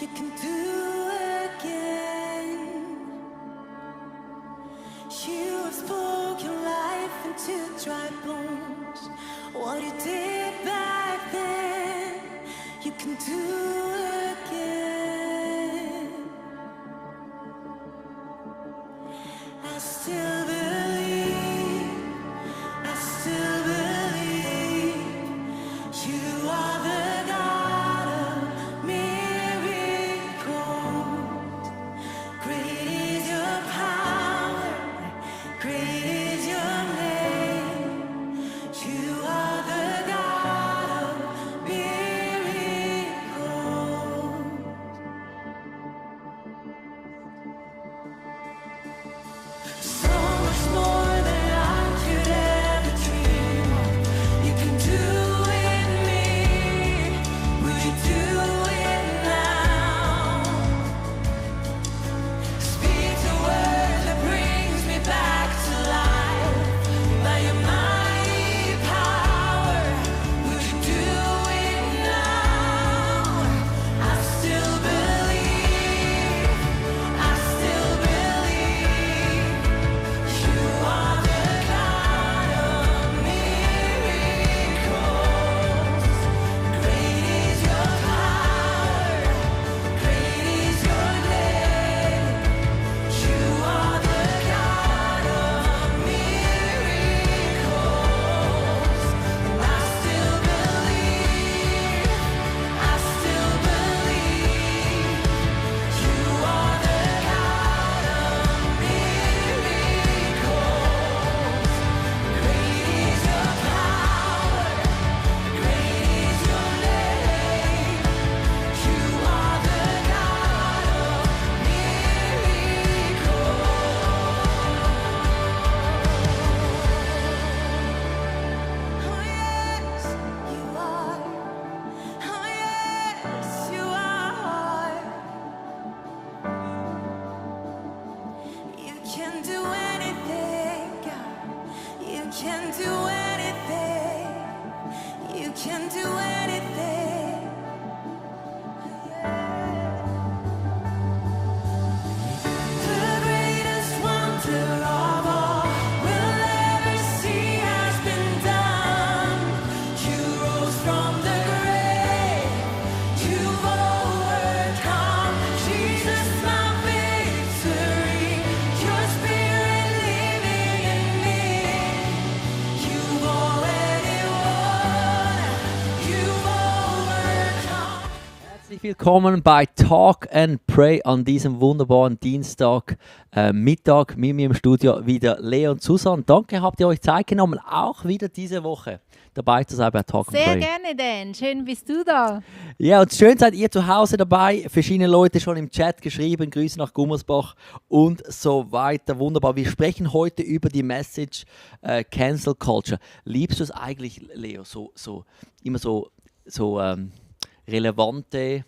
you can do again. You have spoken life into dry bones. What you did back then, you can do again. I still believe, I still believe you are the God of miracles. Great is your power, great is your name. You are the God of miracles. So much more than I could ever dream of. You can do in me. Will you do it now? Speak the word that brings me back to life. By your mighty power, will you do it now? I still believe, I still believe you are the God of miracles. Great is your power, great is your name. You are the God of miracles. And I still believe, I still believe you are the God of miracles. Great is your power, great is your name. You are the God of miracles. Oh yes, you are. Oh yes, you are. You can do anything, God. You can do anything. You can do anything. The greatest wonder of all we'll ever see has been done. You rose from the grave. You've overcome. Jesus, my victory. Your spirit living in me. You've already won. You've overcome. Herzlich willkommen bei Talk and Pray an diesem wunderbaren Dienstag Mittag. Mit mir im Studio wieder Leo und Susanne. Danke, habt ihr euch Zeit genommen, auch wieder diese Woche dabei zu sein bei Talk and Sehr Pray. gerne, Dan. Schön bist du da. Ja, und schön seid ihr zu Hause dabei. Verschiedene Leute schon im Chat geschrieben. Grüße nach Gummersbach und so weiter. Wunderbar. Wir sprechen heute über die Message Cancel Culture. Liebst du es eigentlich, Leo, immer so relevante,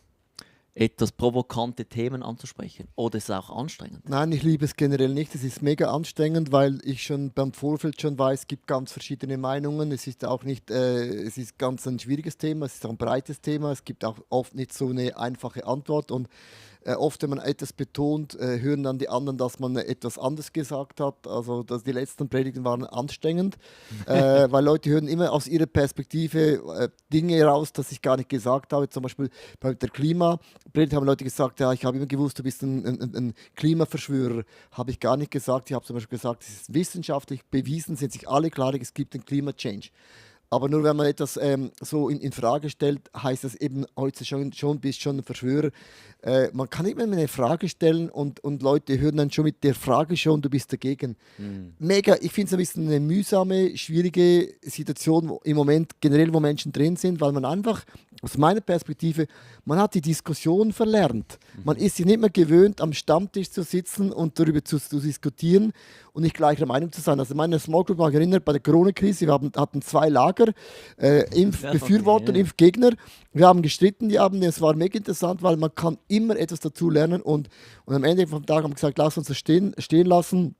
etwas provokante Themen anzusprechen? Oder ist es auch anstrengend? Nein, ich liebe es generell nicht. Es ist mega anstrengend, weil ich schon beim Vorfeld schon weiß, es gibt ganz verschiedene Meinungen. Es ist auch nicht, es ist ganz ein schwieriges Thema, es ist auch ein breites Thema. Es gibt auch oft nicht so eine einfache Antwort und oft, wenn man etwas betont, hören dann die anderen, dass man etwas anderes gesagt hat. Also die letzten Predigten waren anstrengend, weil Leute hören immer aus ihrer Perspektive Dinge raus, die ich gar nicht gesagt habe. Zum Beispiel bei der Klimapredigt haben Leute gesagt, ja, ich habe immer gewusst, du bist ein Klimaverschwörer. Habe ich gar nicht gesagt. Ich habe zum Beispiel gesagt, es ist wissenschaftlich bewiesen, sind sich alle klar, es gibt einen Klimachange. Aber nur wenn man etwas so in Frage stellt, heißt das eben heute schon bist schon ein Verschwörer. Man kann nicht mehr eine Frage stellen und Leute hören dann schon mit der Frage schon, du bist dagegen. Mega, ich finde es ein bisschen eine mühsame, schwierige Situation im Moment generell, wo Menschen drin sind, weil man einfach, aus meiner Perspektive, man hat die Diskussion verlernt. Man ist sich nicht mehr gewöhnt, am Stammtisch zu sitzen und darüber zu diskutieren und nicht gleicher Meinung zu sein. Also meine Small Group, ich erinnere, bei der Corona-Krise, wir hatten 2 Lager, Impfbefürworter und Impfgegner. Wir haben gestritten, es war mega interessant, weil man kann immer etwas dazu lernen und am Ende vom Tag haben wir gesagt, lass uns das stehen lassen.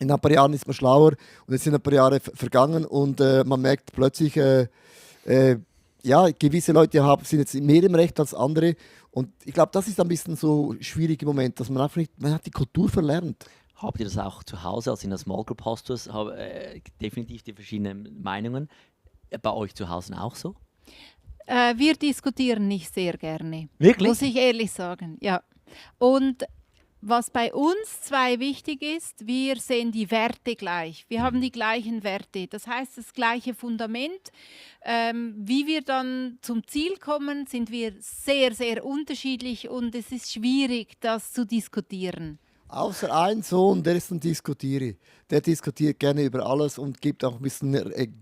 In ein paar Jahren ist man schlauer und jetzt sind ein paar Jahre vergangen und man merkt plötzlich, ja, gewisse Leute sind jetzt mehr im Recht als andere Und ich glaube, das ist ein bisschen so schwierig im Moment, dass man einfach nicht, man hat die Kultur verlernt. Habt ihr das auch zu Hause, als in der Small Group hast du es, definitiv die verschiedenen Meinungen. Bei euch zu Hause auch so? Wir diskutieren nicht sehr gerne. Wirklich? Muss ich ehrlich sagen, ja. Und was bei uns zwei wichtig ist, wir sehen die Werte gleich. Wir haben die gleichen Werte. Das heißt, das gleiche Fundament. Wie wir dann zum Ziel kommen, sind wir sehr, sehr unterschiedlich und es ist schwierig, das zu diskutieren. Außer ein Sohn, der ist ein Diskutierer. Der diskutiert gerne über alles und gibt auch ein bisschen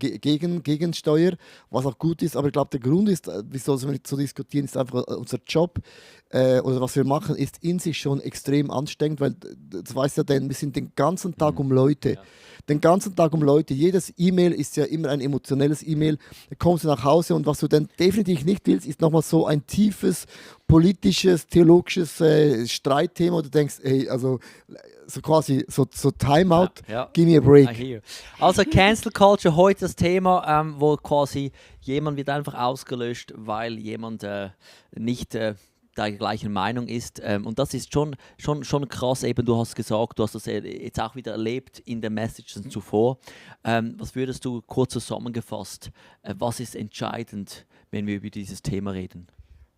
Gegensteuer, was auch gut ist. Aber ich glaube, der Grund ist, wieso wir nicht so diskutieren, ist einfach unser Job oder was wir machen, ist in sich schon extrem anstrengend, weil das weißt ja, denn wir sind den ganzen Tag um Leute. Ja. Den ganzen Tag um Leute. Jedes E-Mail ist ja immer ein emotionelles E-Mail. Da kommst du nach Hause und was du dann definitiv nicht willst, ist nochmal so ein tiefes politisches, theologisches Streitthema, wo du denkst, hey, also so quasi so Timeout, give me a break. Also Cancel Culture, heute das Thema, wo quasi jemand wird einfach ausgelöscht, weil jemand nicht der gleichen Meinung ist. Und das ist schon krass. Eben, du hast gesagt, du hast das jetzt auch wieder erlebt in den Messages zuvor. Was würdest du kurz zusammengefasst, was ist entscheidend, wenn wir über dieses Thema reden?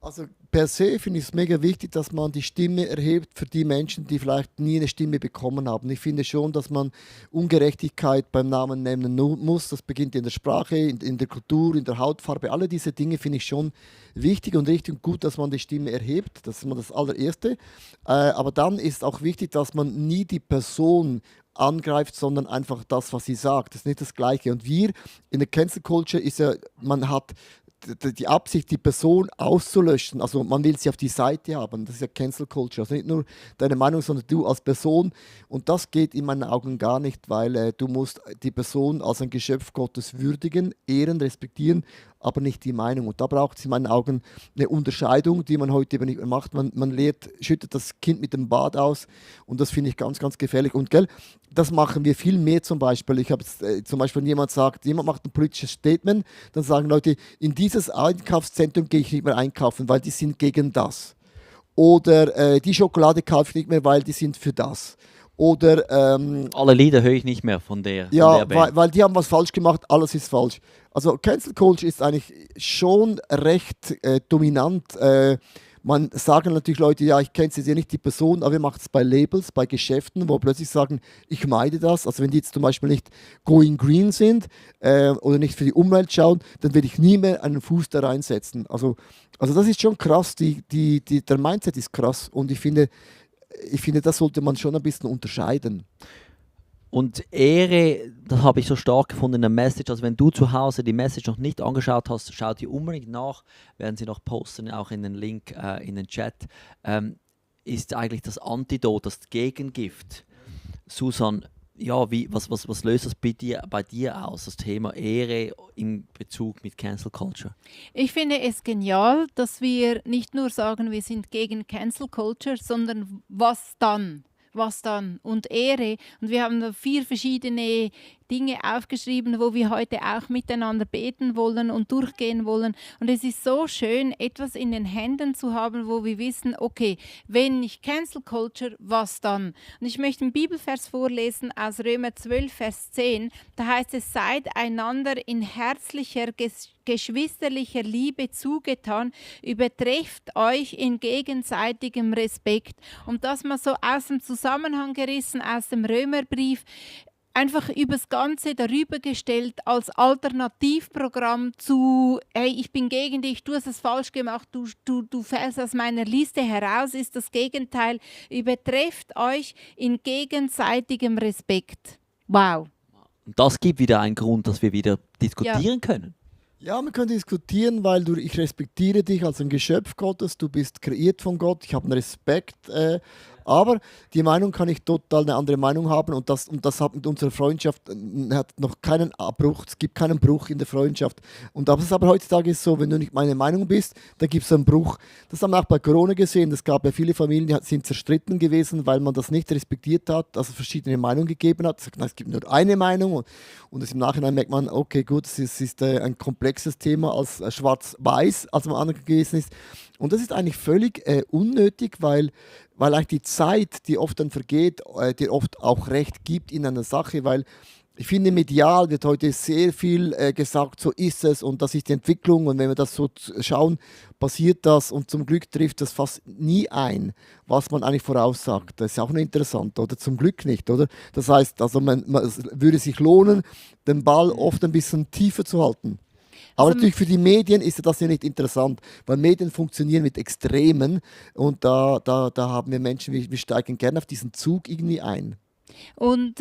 Also per se finde ich es mega wichtig, dass man die Stimme erhebt für die Menschen, die vielleicht nie eine Stimme bekommen haben. Ich finde schon, dass man Ungerechtigkeit beim Namen nennen muss. Das beginnt in der Sprache, in der Kultur, in der Hautfarbe. Alle diese Dinge finde ich schon wichtig und richtig und gut, dass man die Stimme erhebt. Das ist mal das Allererste. Aber dann ist auch wichtig, dass man nie die Person angreift, sondern einfach das, was sie sagt. Das ist nicht das Gleiche. Und wir in der Cancel Culture ist ja, man hat die Absicht, die Person auszulöschen. Also man will sie auf die Seite haben. Das ist ja Cancel Culture. Also nicht nur deine Meinung, sondern du als Person. Und das geht in meinen Augen gar nicht, weil du musst die Person als ein Geschöpf Gottes würdigen, ehren, respektieren, aber nicht die Meinung. Und da braucht es in meinen Augen eine Unterscheidung, die man heute eben nicht mehr macht. Man schüttet das Kind mit dem Bad aus und das finde ich ganz, ganz gefährlich. Und gell, das machen wir viel mehr zum Beispiel. Ich habe zum Beispiel, wenn jemand sagt, jemand macht ein politisches Statement, dann sagen Leute, in dieses Einkaufszentrum gehe ich nicht mehr einkaufen, weil die sind gegen das. Oder die Schokolade kaufe ich nicht mehr, weil die sind für das. Oder alle Lieder höre ich nicht mehr von der. Ja, von der Band. weil die haben was falsch gemacht, alles ist falsch. Also Cancel Culture ist eigentlich schon recht dominant. Man sagen natürlich Leute, ja, ich kenne jetzt ja nicht die Person, aber wir machen es bei Labels, bei Geschäften, wo plötzlich sagen, ich meide das. Also wenn die jetzt zum Beispiel nicht going green sind oder nicht für die Umwelt schauen, dann werde ich nie mehr einen Fuß da reinsetzen. Also das ist schon krass, der Mindset ist krass und ich finde, das sollte man schon ein bisschen unterscheiden. Und Ehre, das habe ich so stark gefunden in der Message. Also wenn du zu Hause die Message noch nicht angeschaut hast, schau die unbedingt nach. Werden sie noch posten, auch in den Link in den Chat. Ist eigentlich das Antidot, das Gegengift. Susan, ja, was löst das bei dir aus, das Thema Ehre in Bezug mit Cancel Culture? Ich finde es genial, dass wir nicht nur sagen, wir sind gegen Cancel Culture, sondern was dann? Was dann? Und Ehre. Und wir haben da 4 verschiedene Dinge aufgeschrieben, wo wir heute auch miteinander beten wollen und durchgehen wollen. Und es ist so schön, etwas in den Händen zu haben, wo wir wissen, okay, wenn nicht Cancel Culture, was dann? Und ich möchte einen Bibelvers vorlesen aus Römer 12, Vers 10. Da heißt es, seid einander in herzlicher, geschwisterlicher Liebe zugetan, übertrefft euch in gegenseitigem Respekt. Und das mal so aus dem Zusammenhang gerissen, aus dem Römerbrief, einfach übers Ganze darüber gestellt als Alternativprogramm zu, hey, ich bin gegen dich, du hast es falsch gemacht, du fällst aus meiner Liste heraus, ist das Gegenteil. Übertrefft euch in gegenseitigem Respekt. Wow. Und das gibt wieder einen Grund, dass wir wieder diskutieren können. Ja, man kann diskutieren, weil ich respektiere dich als ein Geschöpf Gottes, du bist kreiert von Gott, ich habe einen Respekt, aber die Meinung kann ich total eine andere Meinung haben und das hat mit unserer Freundschaft hat noch keinen Abbruch, es gibt keinen Bruch in der Freundschaft. Und das ist aber heutzutage so, wenn du nicht meine Meinung bist, dann gibt es einen Bruch. Das haben wir auch bei Corona gesehen, es gab ja viele Familien, die sind zerstritten gewesen, weil man das nicht respektiert hat, also verschiedene Meinungen gegeben hat. Es gibt nur eine Meinung und im Nachhinein merkt man, okay gut, es ist ein komplexes Thema als schwarz-weiß, als man anderen gewesen ist. Und das ist eigentlich völlig unnötig, weil eigentlich die Zeit, die oft dann vergeht, dir oft auch Recht gibt in einer Sache, weil ich finde, medial wird heute sehr viel gesagt, so ist es und das ist die Entwicklung und wenn wir das so schauen, passiert das und zum Glück trifft das fast nie ein, was man eigentlich voraussagt. Das ist auch noch interessant, oder? Zum Glück nicht, oder? Das heißt, also es würde sich lohnen, den Ball oft ein bisschen tiefer zu halten. Aber Also, natürlich für die Medien ist das ja nicht interessant, weil Medien funktionieren mit Extremen und da haben wir Menschen, wir steigen gerne auf diesen Zug irgendwie ein. und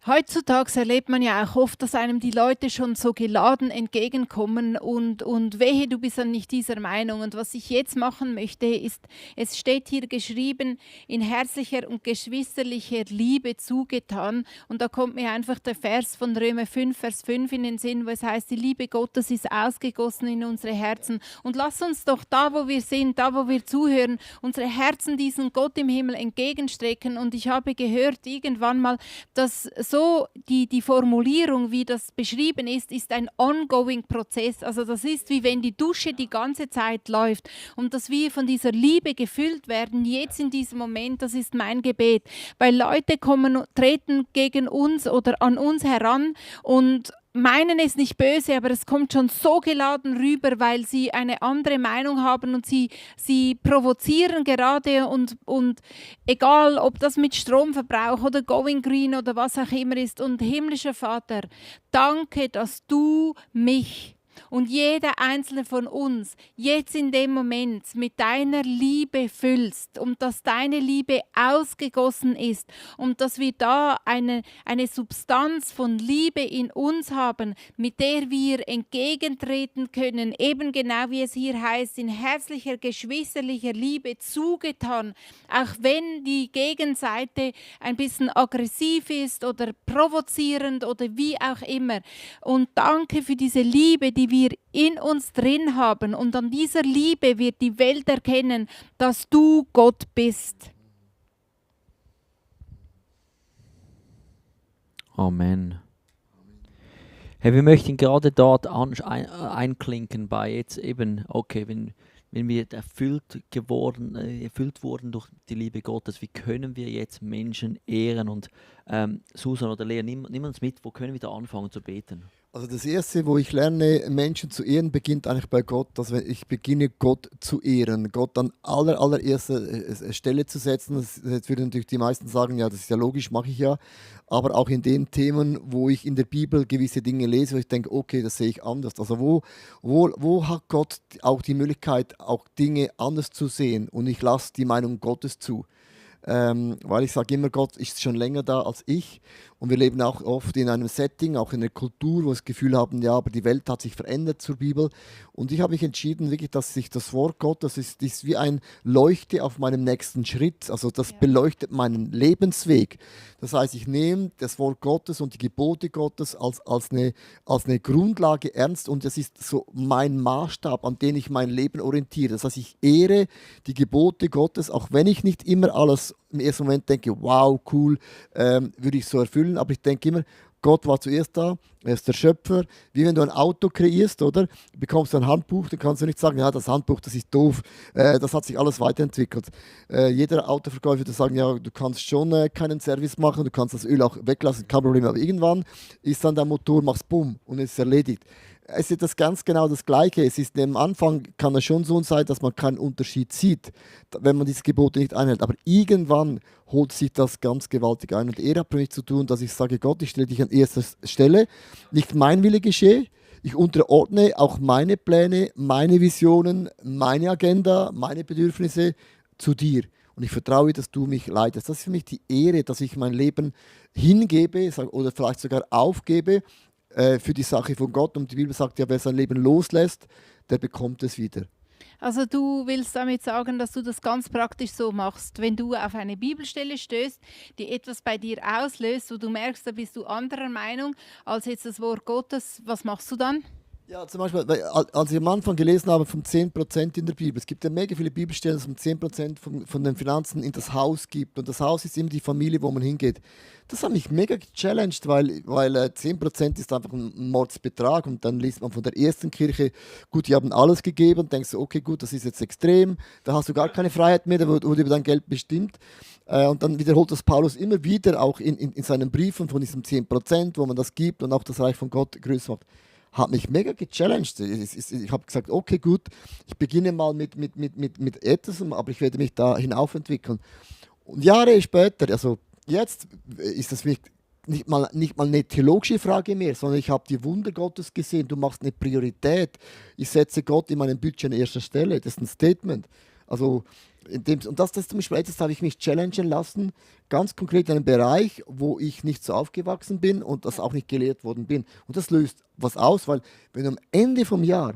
heutzutage erlebt man ja auch oft, dass einem die Leute schon so geladen entgegenkommen und wehe, du bist dann nicht dieser Meinung. Und was ich jetzt machen möchte, ist, es steht hier geschrieben, in herzlicher und geschwisterlicher Liebe zugetan. Und da kommt mir einfach der Vers von Römer 5, Vers 5 in den Sinn, wo es heißt, die Liebe Gottes ist ausgegossen in unsere Herzen. Und lass uns doch da, wo wir sind, da, wo wir zuhören, unsere Herzen diesen Gott im Himmel entgegenstrecken. Und ich habe gehört irgendwann mal, dass so die Formulierung, wie das beschrieben ist ein ongoing Prozess. Also das ist wie wenn die Dusche die ganze Zeit läuft und dass wir von dieser Liebe gefüllt werden, jetzt in diesem Moment, das ist mein Gebet. Weil Leute treten gegen uns oder an uns heran und meinen es nicht böse, aber es kommt schon so geladen rüber, weil sie eine andere Meinung haben und sie provozieren gerade und egal, ob das mit Stromverbrauch oder Going Green oder was auch immer ist. Und himmlischer Vater, danke, dass du mich und jeder einzelne von uns jetzt in dem Moment mit deiner Liebe füllst und dass deine Liebe ausgegossen ist und dass wir da eine Substanz von Liebe in uns haben, mit der wir entgegentreten können, eben genau wie es hier heißt, in herzlicher, geschwisterlicher Liebe zugetan, auch wenn die Gegenseite ein bisschen aggressiv ist oder provozierend oder wie auch immer. Und danke für diese Liebe, die wir in uns drin haben. Und an dieser Liebe wird die Welt erkennen, dass du Gott bist. Amen. Hey, wir möchten gerade dort einklinken bei jetzt eben, okay, wenn wir erfüllt wurden durch die Liebe Gottes, wie können wir jetzt Menschen ehren? Und Susan oder Lea, nimm uns mit, wo können wir da anfangen zu beten? Also das Erste, wo ich lerne, Menschen zu ehren, beginnt eigentlich bei Gott. Dass ich beginne, Gott zu ehren, Gott an allererster Stelle zu setzen. Jetzt würden natürlich die meisten sagen, ja, das ist ja logisch, mache ich ja. Aber auch in den Themen, wo ich in der Bibel gewisse Dinge lese, wo ich denke, okay, das sehe ich anders. Also wo hat Gott auch die Möglichkeit, auch Dinge anders zu sehen? Und ich lasse die Meinung Gottes zu. Weil ich sage immer, Gott ist schon länger da als ich und wir leben auch oft in einem Setting, auch in einer Kultur, wo wir das Gefühl haben, ja, aber die Welt hat sich verändert zur Bibel und ich habe mich entschieden, wirklich, dass sich das Wort Gottes ist wie ein Leuchte auf meinem nächsten Schritt, also das beleuchtet meinen Lebensweg. Das heißt, ich nehme das Wort Gottes und die Gebote Gottes als eine Grundlage ernst und das ist so mein Maßstab, an den ich mein Leben orientiere. Das heißt, ich ehre die Gebote Gottes, auch wenn ich nicht immer alles im ersten Moment denke, wow, cool, würde ich so erfüllen, aber ich denke immer, Gott war zuerst da, er ist der Schöpfer. Wie wenn du ein Auto kreierst, oder? Du bekommst ein Handbuch, dann kannst du nicht sagen, ja, das Handbuch, das ist doof, das hat sich alles weiterentwickelt. Jeder Autoverkäufer würde sagen, ja, du kannst schon keinen Service machen, du kannst das Öl auch weglassen, kein Problem, aber irgendwann ist dann der Motor, machst bumm und es ist erledigt. Es ist das ganz genau das Gleiche. Es ist am Anfang kann es schon so sein, dass man keinen Unterschied sieht, wenn man diese Gebote nicht einhält. Aber irgendwann holt sich das ganz gewaltig ein. Und er hat für mich zu tun, dass ich sage, Gott, ich stelle dich an erster Stelle. Nicht mein Wille geschehe. Ich unterordne auch meine Pläne, meine Visionen, meine Agenda, meine Bedürfnisse zu dir. Und ich vertraue, dass du mich leitest. Das ist für mich die Ehre, dass ich mein Leben hingebe oder vielleicht sogar aufgebe für die Sache von Gott. Und die Bibel sagt ja, wer sein Leben loslässt, der bekommt es wieder. Also du willst damit sagen, dass du das ganz praktisch so machst, wenn du auf eine Bibelstelle stößt, die etwas bei dir auslöst, wo du merkst, da bist du anderer Meinung als jetzt das Wort Gottes, was machst du dann? Ja, zum Beispiel, als ich am Anfang gelesen habe von 10% in der Bibel, es gibt ja mega viele Bibelstellen, dass man 10% von den Finanzen in das Haus gibt. Und das Haus ist immer die Familie, wo man hingeht. Das hat mich mega gechallenged, weil 10% ist einfach ein Mordsbetrag. Und dann liest man von der ersten Kirche, gut, die haben alles gegeben. Und denkst du, okay, gut, das ist jetzt extrem. Da hast du gar keine Freiheit mehr, da wurde über dein Geld bestimmt. Und dann wiederholt das Paulus immer wieder, auch in seinen Briefen von diesem 10%, wo man das gibt und auch das Reich von Gott größer macht. Hat mich mega gechallenged. Ich habe gesagt, okay, gut, ich beginne mal mit etwas, aber ich werde mich da hinaufentwickeln. Und Jahre später, also jetzt ist das nicht mal eine theologische Frage mehr, sondern ich habe die Wunder Gottes gesehen. Du machst eine Priorität. Ich setze Gott in meinem Budget an erster Stelle. Das ist ein Statement. Also und das zum Beispiel, jetzt habe ich mich challengen lassen, ganz konkret in einem Bereich, wo ich nicht so aufgewachsen bin und das auch nicht gelehrt worden bin. Und das löst was aus, weil wenn am Ende vom Jahr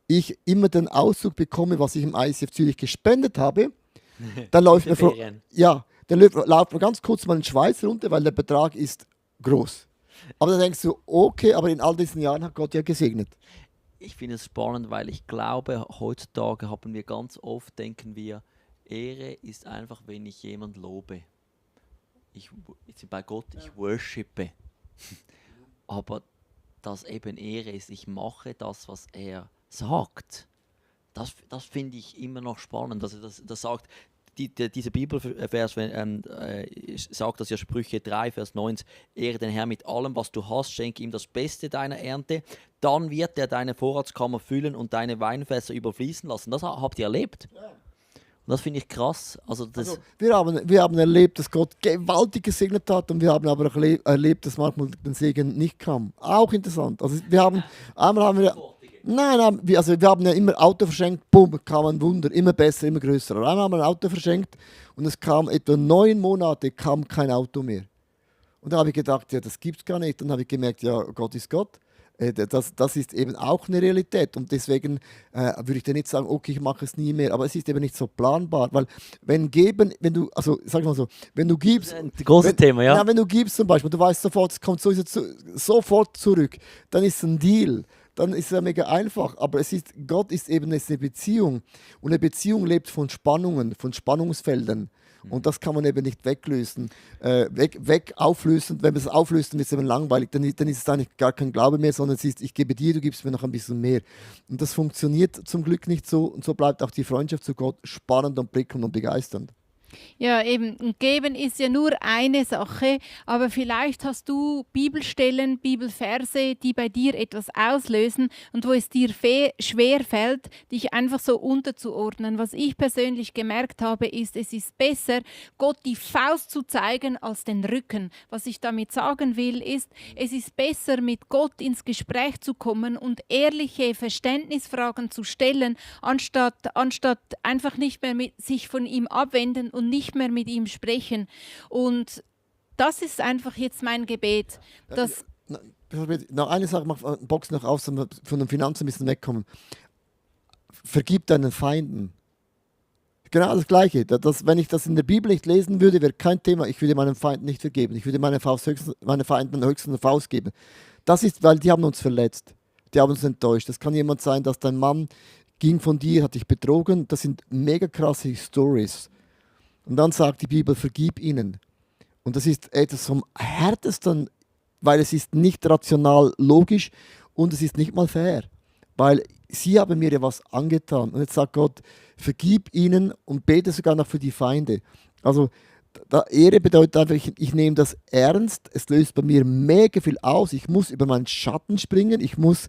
ich immer den Auszug bekomme, was ich im ICF Zürich gespendet habe, dann läuft mir dann läuft mir ganz kurz mal ein Schweiß runter, weil der Betrag ist groß. Aber dann denkst du, okay, aber in all diesen Jahren hat Gott ja gesegnet. Ich finde es spannend, weil ich glaube, heutzutage haben wir ganz oft, denken wir, Ehre ist einfach, wenn ich jemand lobe. Jetzt bei Gott, ich worshipe. Aber dass eben Ehre ist, ich mache das, was er sagt. Das finde ich immer noch spannend, dass er das sagt. Dieser Bibelvers sagt das ja, Sprüche 3, Vers 9, ehre den Herrn mit allem, was du hast, schenke ihm das Beste deiner Ernte, dann wird er deine Vorratskammer füllen und deine Weinfässer überfließen lassen. Das habt ihr erlebt. Und das finde ich krass. Also wir haben erlebt, dass Gott gewaltig gesegnet hat und wir haben aber auch erlebt, dass manchmal der Segen nicht kam. Auch interessant. Also einmal haben wir wir haben ja immer Auto verschenkt, bumm, kam ein Wunder, immer besser, immer größer. Einmal haben wir ein Auto verschenkt und es kam etwa 9 Monate, kam kein Auto mehr. Und da habe ich gedacht, ja, das gibt es gar nicht. Dann habe ich gemerkt, ja, Gott ist Gott. Das ist eben auch eine Realität. Und deswegen würde ich dir nicht sagen, okay, ich mache es nie mehr. Aber es ist eben nicht so planbar. Weil wenn du, also sag mal so, wenn du gibst. ein großes Thema, ja. Wenn du gibst zum Beispiel, du weißt sofort, es kommt sofort zurück, dann ist es ein Deal. Dann ist es ja mega einfach. Aber Gott ist eben eine Beziehung. Und eine Beziehung lebt von Spannungen, von Spannungsfeldern. Und das kann man eben nicht weglösen, auflösen. Wenn man es auflöst, dann ist es eben langweilig. Dann ist es eigentlich gar kein Glaube mehr, sondern es ist, ich gebe dir, du gibst mir noch ein bisschen mehr. Und das funktioniert zum Glück nicht so. Und so bleibt auch die Freundschaft zu Gott spannend und prickelnd und begeisternd. Ja, eben, und geben ist ja nur eine Sache, aber vielleicht hast du Bibelstellen, Bibelverse, die bei dir etwas auslösen und wo es dir schwer fällt, dich einfach so unterzuordnen. Was ich persönlich gemerkt habe, ist, es ist besser, Gott die Faust zu zeigen, als den Rücken. Was ich damit sagen will, ist, es ist besser, mit Gott ins Gespräch zu kommen und ehrliche Verständnisfragen zu stellen, anstatt einfach nicht mehr sich von ihm abwenden und nicht mehr mit ihm sprechen. Und das ist einfach jetzt mein Gebet. Dass Noch eine Sache, Box noch auf, von den Finanzen ein bisschen wegkommen. Vergib deinen Feinden. Genau das Gleiche. Wenn ich das in der Bibel nicht lesen würde, wäre kein Thema. Ich würde meinen Feinden nicht vergeben. Ich würde meine Feinden höchstens eine Faust geben. Das ist, weil die haben uns verletzt. Die haben uns enttäuscht. Das kann jemand sein, dass dein Mann ging von dir, hat dich betrogen. Das sind mega krasse Stories. Und dann sagt die Bibel, vergib ihnen. Und das ist etwas vom Härtesten, weil es ist nicht rational logisch und es ist nicht mal fair. Weil sie haben mir ja was angetan. Und jetzt sagt Gott, vergib ihnen und bete sogar noch für die Feinde. Also Ehre bedeutet einfach, ich nehme das ernst. Es löst bei mir mega viel aus. Ich muss über meinen Schatten springen. Ich muss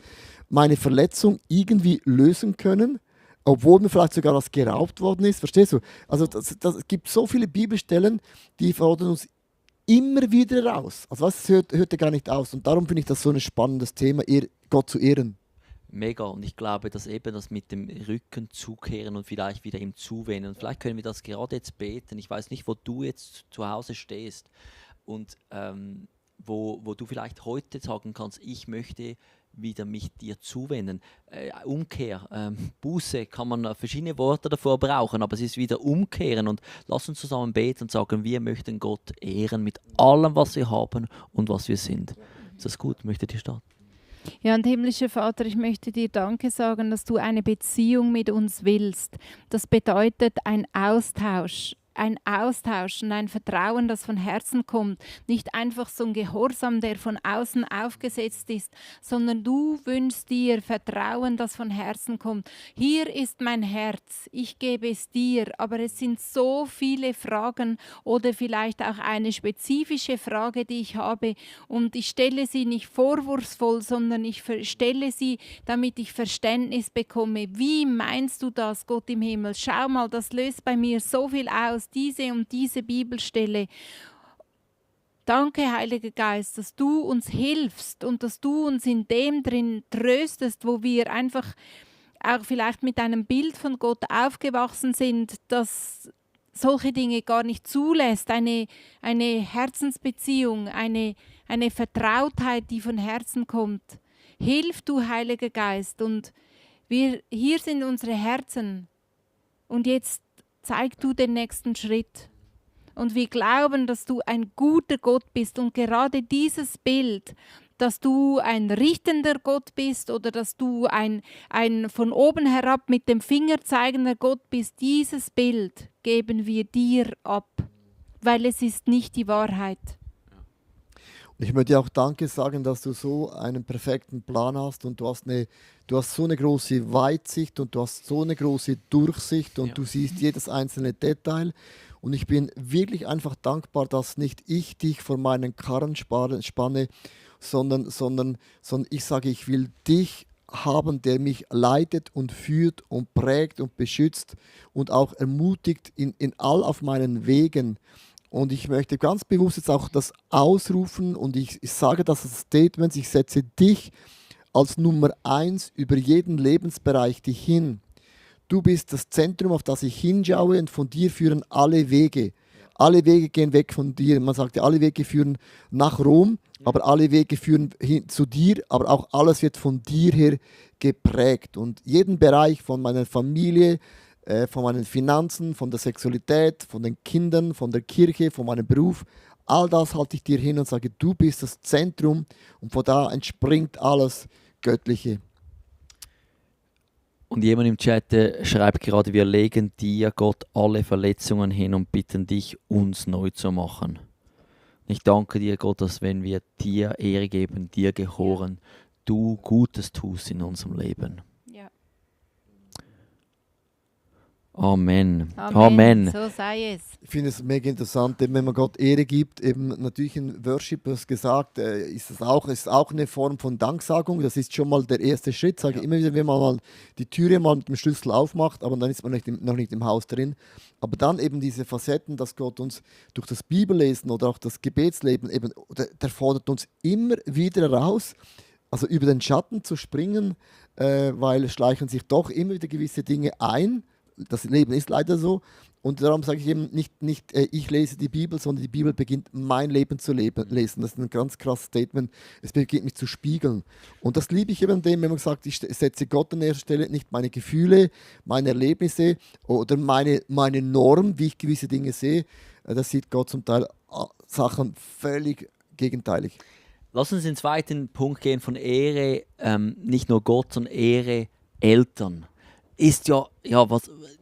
meine Verletzung irgendwie lösen können. Obwohl mir vielleicht sogar was geraubt worden ist, verstehst du? Also es gibt so viele Bibelstellen, die fordern uns immer wieder raus. Also es hört ja gar nicht aus. Und darum finde ich das so ein spannendes Thema, Gott zu ehren. Mega. Und ich glaube, dass eben das mit dem Rücken zukehren und vielleicht wieder ihm zuwenden. Und vielleicht können wir das gerade jetzt beten. Ich weiß nicht, wo du jetzt zu Hause stehst und wo du vielleicht heute sagen kannst, ich möchte wieder mich dir zuwenden. Umkehr, Buße, kann man verschiedene Worte davor brauchen, aber es ist wieder umkehren und lass uns zusammen beten und sagen, wir möchten Gott ehren mit allem, was wir haben und was wir sind. Ist das gut? Möchtet ihr starten? Ja, und himmlischer Vater, ich möchte dir Danke sagen, dass du eine Beziehung mit uns willst. Das bedeutet ein Austausch. Ein Austausch und ein Vertrauen, das von Herzen kommt. Nicht einfach so ein Gehorsam, der von außen aufgesetzt ist, sondern du wünschst dir Vertrauen, das von Herzen kommt. Hier ist mein Herz, ich gebe es dir, aber es sind so viele Fragen oder vielleicht auch eine spezifische Frage, die ich habe und ich stelle sie nicht vorwurfsvoll, sondern ich stelle sie, damit ich Verständnis bekomme. Wie meinst du das, Gott im Himmel? Schau mal, das löst bei mir so viel aus, diese und diese Bibelstelle. Danke, Heiliger Geist, dass du uns hilfst und dass du uns in dem drin tröstest, wo wir einfach auch vielleicht mit einem Bild von Gott aufgewachsen sind, das solche Dinge gar nicht zulässt. Eine Herzensbeziehung, eine Vertrautheit, die von Herzen kommt. Hilf du, Heiliger Geist. Und hier sind unsere Herzen. Und jetzt zeig du den nächsten Schritt. Und wir glauben, dass du ein guter Gott bist. Und gerade dieses Bild, dass du ein richtender Gott bist oder dass du ein von oben herab mit dem Finger zeigender Gott bist, dieses Bild geben wir dir ab, weil es ist nicht die Wahrheit. Und ich möchte dir auch Danke sagen, dass du so einen perfekten Plan hast und du hast so eine große Weitsicht und du hast so eine große Durchsicht und du siehst jedes einzelne Detail. Und ich bin wirklich einfach dankbar, dass nicht ich dich vor meinen Karren spanne, sondern ich sage, ich will dich haben, der mich leitet und führt und prägt und beschützt und auch ermutigt in all auf meinen Wegen. Und ich möchte ganz bewusst jetzt auch das ausrufen und ich sage das als Statement, ich setze dich als Nummer 1 über jeden Lebensbereich dich hin. Du bist das Zentrum, auf das ich hinschaue und von dir führen alle Wege. Alle Wege gehen weg von dir. Man sagt ja, alle Wege führen nach Rom, aber alle Wege führen hin zu dir, aber auch alles wird von dir her geprägt. Und jeden Bereich von meiner Familie, von meinen Finanzen, von der Sexualität, von den Kindern, von der Kirche, von meinem Beruf, all das halte ich dir hin und sage, du bist das Zentrum und von da entspringt alles Göttliche. Und jemand im Chat schreibt gerade, wir legen dir, Gott, alle Verletzungen hin und bitten dich, uns neu zu machen. Ich danke dir, Gott, dass wenn wir dir Ehre geben, dir gehören, du Gutes tust in unserem Leben. Ja. Amen. Amen. So sei es. Ich finde es mega interessant, eben wenn man Gott Ehre gibt, eben natürlich in Worship, du hast gesagt, ist auch eine Form von Danksagung. Das ist schon mal der erste Schritt. Sage ich immer wieder, wenn man mal die Türe mal mit dem Schlüssel aufmacht, aber dann ist man noch nicht im Haus drin. Aber dann eben diese Facetten, dass Gott uns durch das Bibellesen oder auch das Gebetsleben eben, der fordert uns immer wieder heraus, also über den Schatten zu springen, weil es schleichen sich doch immer wieder gewisse Dinge ein. Das Leben ist leider so. Und darum sage ich eben nicht ich lese die Bibel, sondern die Bibel beginnt mein Leben zu lesen. Das ist ein ganz krasses Statement. Es beginnt mich zu spiegeln. Und das liebe ich eben dem, wenn man sagt, ich setze Gott an erster Stelle, nicht meine Gefühle, meine Erlebnisse oder meine Norm, wie ich gewisse Dinge sehe. Das sieht Gott zum Teil Sachen völlig gegenteilig. Lass uns in den zweiten Punkt gehen von Ehre, nicht nur Gott, sondern Ehre Eltern. Ist ja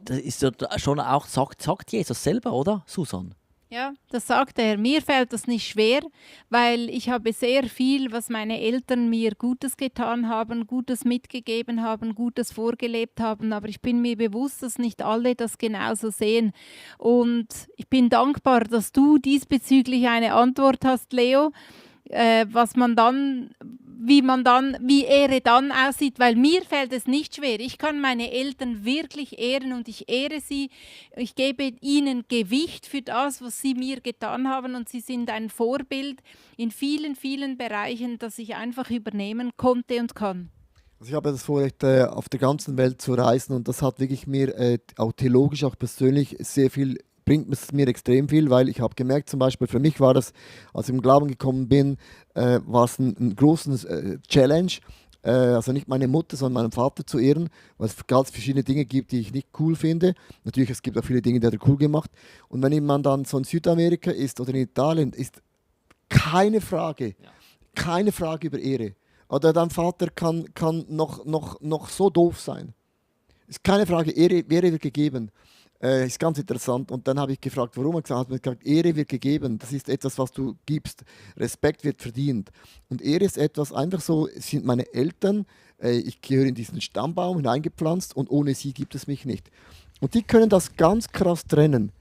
das ist ja schon auch, sagt Jesus selber, oder, Susan? Ja, das sagt er. Mir fällt das nicht schwer, weil ich habe sehr viel, was meine Eltern mir Gutes getan haben, Gutes mitgegeben haben, Gutes vorgelebt haben. Aber ich bin mir bewusst, dass nicht alle das genauso sehen. Und ich bin dankbar, dass du diesbezüglich eine Antwort hast, Leo. Wie Ehre dann aussieht, weil mir fällt es nicht schwer. Ich kann meine Eltern wirklich ehren und ich ehre sie. Ich gebe ihnen Gewicht für das, was sie mir getan haben und sie sind ein Vorbild in vielen, vielen Bereichen, das ich einfach übernehmen konnte und kann. Also ich habe das Vorrecht, auf der ganzen Welt zu reisen und das hat wirklich mir auch theologisch, auch persönlich sehr viel bringt es mir extrem viel, weil ich habe gemerkt, zum Beispiel für mich war das, als ich im Glauben gekommen bin, war es ein großes Challenge, also nicht meine Mutter, sondern meinen Vater zu ehren, weil es ganz verschiedene Dinge gibt, die ich nicht cool finde. Natürlich, es gibt auch viele Dinge, die hat er cool gemacht. Und wenn man dann so in Südamerika ist oder in Italien, ist keine Frage über Ehre. Oder dein Vater kann noch so doof sein. Ist keine Frage, Ehre wird gegeben. Ist ganz interessant. Und dann habe ich gefragt, warum. Er hat mir gesagt, Ehre wird gegeben. Das ist etwas, was du gibst. Respekt wird verdient. Und Ehre ist etwas, einfach so, es sind meine Eltern. Ich gehöre in diesen Stammbaum hineingepflanzt und ohne sie gibt es mich nicht. Und die können das ganz krass trennen.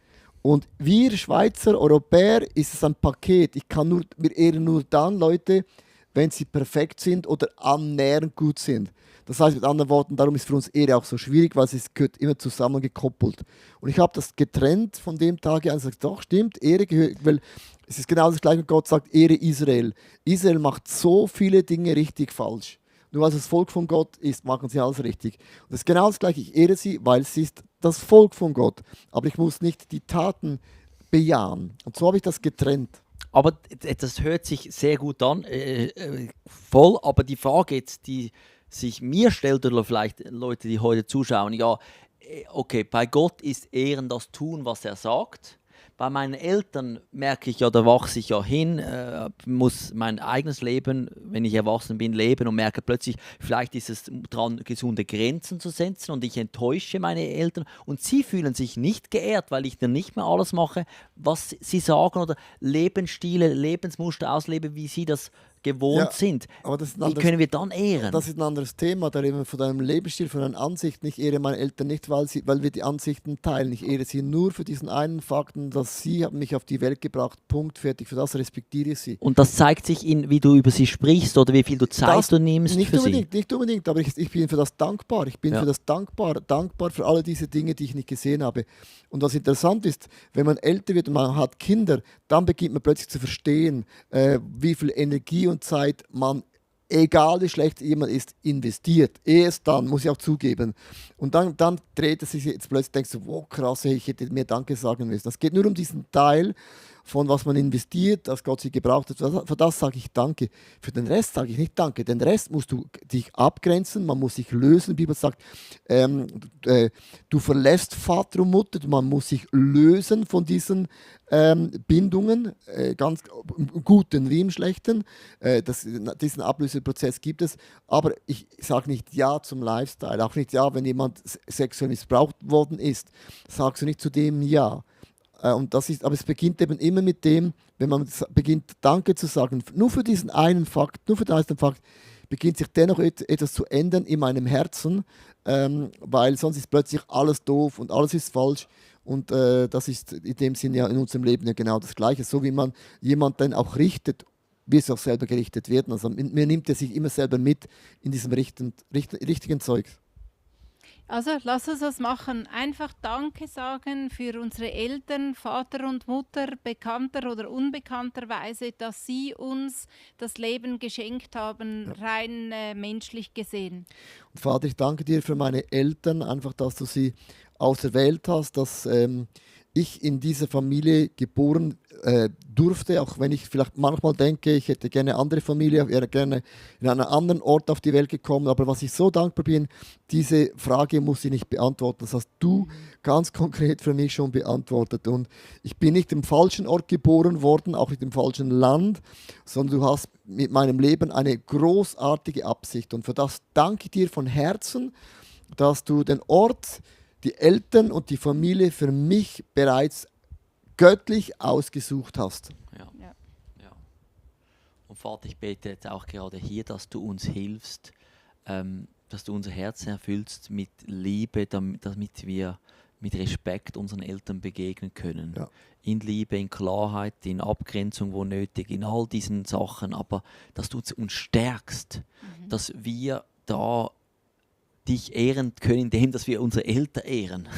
Und wir Schweizer, Europäer, ist es ein Paket. Wir ehren nur dann Leute, wenn sie perfekt sind oder annähernd gut sind. Das heißt mit anderen Worten, darum ist für uns Ehre auch so schwierig, weil es gehört immer zusammengekoppelt. Und ich habe das getrennt von dem Tag an und gesagt, doch stimmt, Ehre gehört, weil es ist genau das Gleiche, Gott sagt, Ehre Israel. Israel macht so viele Dinge richtig falsch. Nur als das Volk von Gott ist, machen sie alles richtig. Und das ist genau das Gleiche, ich ehre sie, weil sie ist das Volk von Gott. Aber ich muss nicht die Taten bejahen. Und so habe ich das getrennt. Aber das hört sich sehr gut an, voll. Aber die Frage jetzt, die sich mir stellt oder vielleicht Leute, die heute zuschauen, ja, okay, bei Gott ist Ehren das Tun, was er sagt. Bei meinen Eltern merke ich ja, da wachse ich ja hin, muss mein eigenes Leben, wenn ich erwachsen bin, leben und merke plötzlich, vielleicht ist es dran, gesunde Grenzen zu setzen und ich enttäusche meine Eltern und sie fühlen sich nicht geehrt, weil ich dann nicht mehr alles mache, was sie sagen oder Lebensstile, Lebensmuster auslebe, wie sie das gewohnt sind. Aber das ist ein Wie anderes, können wir dann ehren? das ist ein anderes Thema. Da reden wir von deinem Lebensstil, von deinen Ansichten. Ich ehre meine Eltern nicht, weil wir die Ansichten teilen. Ich ehre sie nur für diesen einen Fakten, dass sie haben mich auf die Welt gebracht. Punkt, fertig. Für das respektiere ich sie. Und das zeigt sich in, wie du über sie sprichst oder wie viel du Zeit du nimmst Nicht für unbedingt, nicht unbedingt, aber ich bin für das dankbar. Ich bin Ja. für das dankbar für alle diese Dinge, die ich nicht gesehen habe. Und was interessant ist, wenn man älter wird und man hat Kinder, dann beginnt man plötzlich zu verstehen, wie viel Energie und Zeit man, egal wie schlecht jemand ist, investiert. Erst dann, muss ich auch zugeben. Und dann dreht es sich jetzt plötzlich, denkst du, wow, krass, hey, ich hätte mir Danke sagen müssen. Es geht nur um diesen Teil, von was man investiert, dass Gott sie gebraucht hat. Für das sage ich Danke. Für den Rest sage ich nicht Danke. Den Rest musst du dich abgrenzen, man muss sich lösen. Die Bibel sagt, du verlässt Vater und Mutter, man muss sich lösen von diesen Bindungen, ganz im guten wie im schlechten. Diesen Ablöseprozess gibt es. Aber ich sage nicht Ja zum Lifestyle, auch nicht Ja, wenn jemand sexuell missbraucht worden ist. Sagst du nicht zu dem Ja. Und aber es beginnt eben immer mit dem, wenn man beginnt, Danke zu sagen, nur für diesen einen Fakt, nur für den einen Fakt, beginnt sich dennoch etwas zu ändern in meinem Herzen, weil sonst ist plötzlich alles doof und alles ist falsch. Und das ist in dem Sinne ja in unserem Leben ja genau das Gleiche. So wie man jemanden auch richtet, wird es auch selber gerichtet werden. Also mir nimmt er sich immer selber mit in diesem richtigen Zeug. Also lass uns das machen. Einfach Danke sagen für unsere Eltern, Vater und Mutter, bekannter oder unbekannterweise, dass sie uns das Leben geschenkt haben, rein menschlich gesehen. Und Vater, ich danke dir für meine Eltern, einfach, dass du sie auserwählt hast, dass ich in dieser Familie geboren durfte, auch wenn ich vielleicht manchmal denke, ich hätte gerne eine andere Familie, wäre gerne in einem anderen Ort auf die Welt gekommen. Aber was ich so dankbar bin, diese Frage muss ich nicht beantworten. Das hast du ganz konkret für mich schon beantwortet. Und ich bin nicht im falschen Ort geboren worden, auch nicht im falschen Land, sondern du hast mit meinem Leben eine großartige Absicht. Und für das danke ich dir von Herzen, dass du den Ort, die Eltern und die Familie für mich bereits göttlich ausgesucht hast. Ja. Ja. Ja. Und Vater, ich bete jetzt auch gerade hier, dass du uns hilfst, dass du unser Herz erfüllst mit Liebe, damit wir mit Respekt unseren Eltern begegnen können. Ja. In Liebe, in Klarheit, in Abgrenzung, wo nötig, in all diesen Sachen. Aber dass du uns stärkst, dass wir da dich ehren können, indem dass wir unsere Eltern ehren.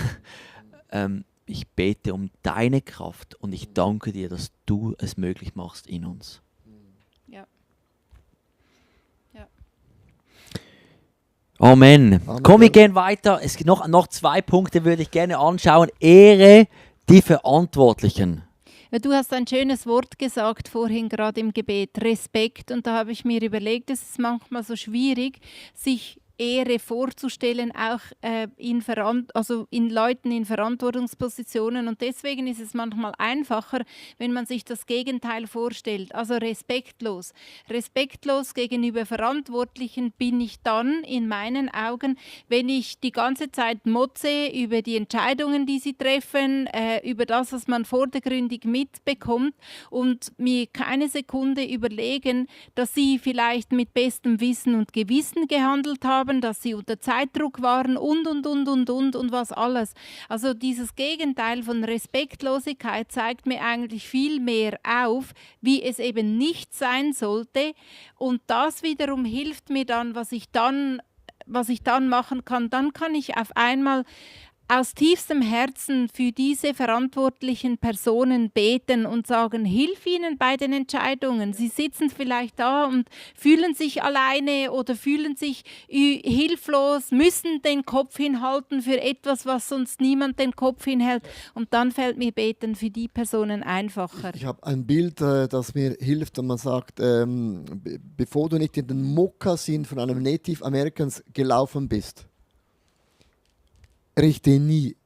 Ich bete um deine Kraft und ich danke dir, dass du es möglich machst in uns. Ja. Ja. Amen. Amen. Komm, wir gehen weiter. Es gibt noch 2 Punkte, würde ich gerne anschauen. Ehre die Verantwortlichen. Ja, du hast ein schönes Wort gesagt vorhin gerade im Gebet, Respekt. Und da habe ich mir überlegt, es ist manchmal so schwierig, sich Ehre vorzustellen, auch in Leuten in Verantwortungspositionen. Und deswegen ist es manchmal einfacher, wenn man sich das Gegenteil vorstellt, also respektlos. Respektlos gegenüber Verantwortlichen bin ich dann in meinen Augen, wenn ich die ganze Zeit motze über die Entscheidungen, die sie treffen, über das, was man vordergründig mitbekommt und mir keine Sekunde überlegen, dass sie vielleicht mit bestem Wissen und Gewissen gehandelt haben, dass sie unter Zeitdruck waren und was alles. Also dieses Gegenteil von Respektlosigkeit zeigt mir eigentlich viel mehr auf, wie es eben nicht sein sollte. Und das wiederum hilft mir dann, was ich dann machen kann. Dann kann ich auf einmal aus tiefstem Herzen für diese verantwortlichen Personen beten und sagen, hilf ihnen bei den Entscheidungen. Sie sitzen vielleicht da und fühlen sich alleine oder fühlen sich hilflos, müssen den Kopf hinhalten für etwas, was sonst niemand den Kopf hinhält. Und dann fällt mir Beten für die Personen einfacher. Ich habe ein Bild, das mir hilft, und man sagt, bevor du nicht in den Mokassin von einem Native Americans gelaufen bist, richte nie